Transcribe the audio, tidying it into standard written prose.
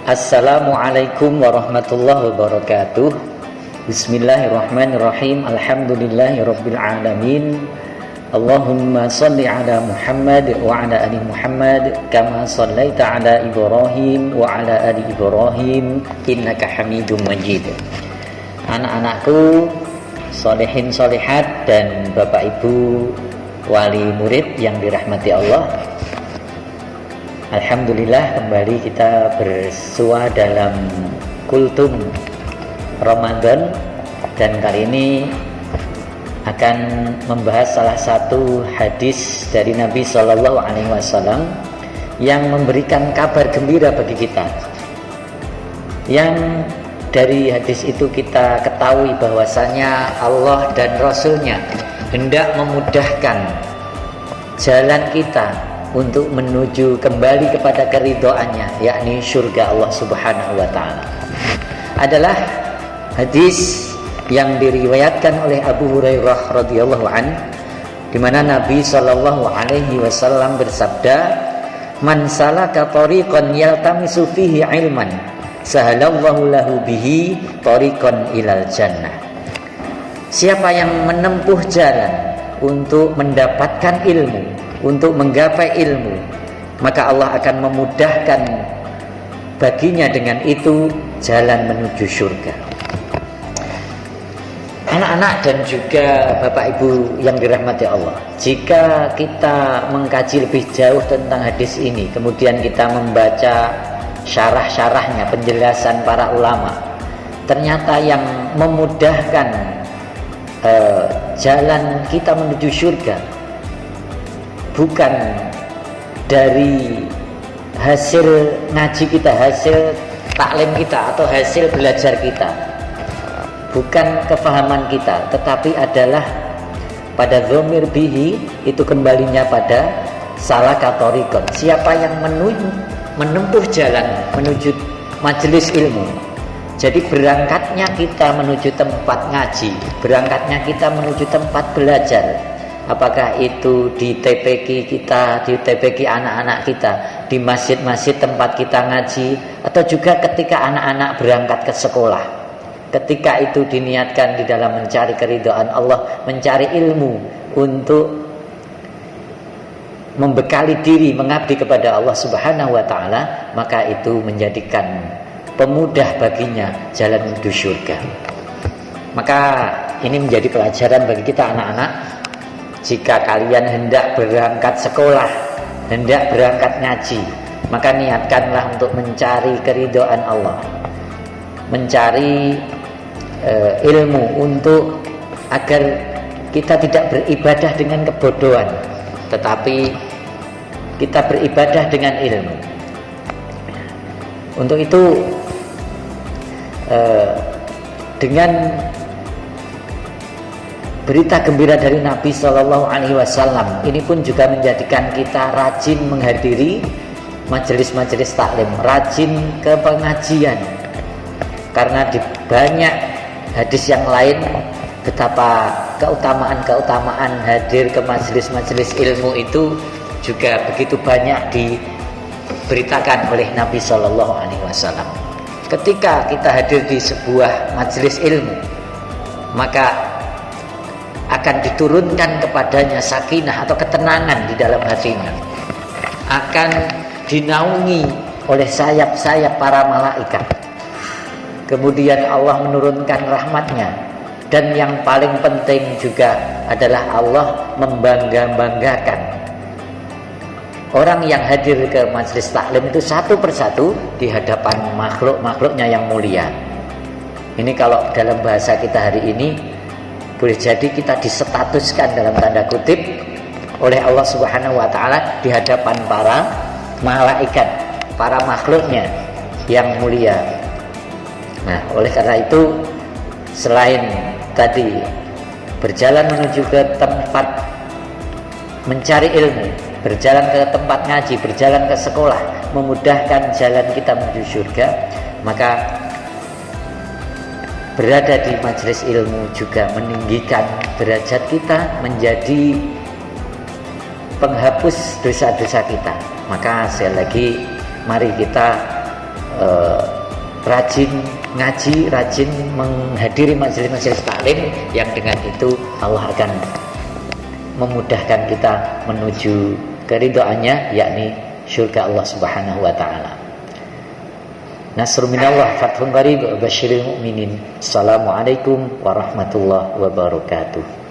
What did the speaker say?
Assalamualaikum warahmatullahi wabarakatuh. Bismillahirrahmanirrahim. Alhamdulillahirabbil alamin. Allahumma shalli ala Muhammad wa ala ali Muhammad kama shallaita ala Ibrahim wa ala ali Ibrahim innaka Hamidum Majid. Anak-anakku, sholihin sholihat dan Bapak Ibu wali murid yang dirahmati Allah, alhamdulillah kembali kita bersua dalam kultum Ramadan, dan kali ini akan membahas salah satu hadis dari Nabi Shallallahu Alaihi Wasallam yang memberikan kabar gembira bagi kita. Yang dari hadis itu kita ketahui bahwasanya Allah dan Rasul-Nya hendak memudahkan jalan kita untuk menuju kembali kepada keridhoannya, yakni surga Allah Subhanahu wa taala. Adalah hadis yang diriwayatkan oleh Abu Hurairah radhiyallahu an, di mana Nabi sallallahu alaihi wasallam bersabda, "Man salaka tariqan yaltamisu fihi ilman, sahalallahu lahu bihi tariqan ilal jannah." Siapa yang menempuh jalan untuk mendapatkan ilmu, untuk menggapai ilmu, maka Allah akan memudahkan baginya dengan itu jalan menuju surga. Anak-anak dan juga Bapak Ibu yang dirahmati Allah, jika kita mengkaji lebih jauh tentang hadis ini, kemudian kita membaca syarah-syarahnya, penjelasan para ulama, ternyata yang memudahkan jalan kita menuju surga bukan dari hasil ngaji kita, hasil taklim kita, atau hasil belajar kita, bukan kefahaman kita, tetapi adalah pada dhamir bihi, itu kembalinya pada salaka tariqan. Siapa yang menempuh jalan menuju majelis ilmu. Jadi berangkatnya kita menuju tempat ngaji, berangkatnya kita menuju tempat belajar, apakah itu di TPQ kita, di TPQ anak-anak kita, di masjid-masjid tempat kita ngaji, atau juga ketika anak-anak berangkat ke sekolah. Ketika itu diniatkan di dalam mencari keridhaan Allah, mencari ilmu untuk membekali diri mengabdi kepada Allah Subhanahu wa taala, maka itu menjadikan pemudah baginya jalan menuju surga. Maka ini menjadi pelajaran bagi kita anak-anak. Jika kalian hendak berangkat sekolah, hendak berangkat ngaji, maka niatkanlah untuk mencari keridhaan Allah, mencari ilmu, untuk agar kita tidak beribadah dengan kebodohan, tetapi kita beribadah dengan ilmu. Untuk itu dengan berita gembira dari Nabi Shallallahu Alaihi Wasallam ini pun juga menjadikan kita rajin menghadiri majelis-majelis taklim, rajin ke pengajian, karena di banyak hadis yang lain betapa keutamaan hadir ke majelis-majelis ilmu itu juga begitu banyak diberitakan oleh Nabi Shallallahu Alaihi Wasallam. Ketika kita hadir di sebuah majelis ilmu, maka akan diturunkan kepadanya sakinah atau ketenangan di dalam hatinya, akan dinaungi oleh sayap-sayap para malaikat. Kemudian Allah menurunkan rahmatnya, dan yang paling penting juga adalah Allah membangga-banggakan orang yang hadir ke majelis taklim itu satu persatu di hadapan makhluk-makhluknya yang mulia. Ini kalau dalam bahasa kita hari ini, boleh jadi kita disetatuskan dalam tanda kutip oleh Allah Subhanahu wa taala di hadapan para malaikat, para makhluknya yang mulia. Nah, oleh karena itu, selain tadi berjalan menuju ke tempat mencari ilmu, berjalan ke tempat ngaji, berjalan ke sekolah, memudahkan jalan kita menuju surga, maka berada di majelis ilmu juga meninggikan derajat kita, menjadi penghapus dosa-dosa kita. Maka sekali lagi, mari kita rajin ngaji, rajin menghadiri majelis-majelis taklim, yang dengan itu Allah akan memudahkan kita menuju keridhaannya, yakni surga Allah Subhanahu wa taala. Nasrun minallah, fathun qarib, basyiril mu'minin. Assalamualaikum warahmatullahi wabarakatuh.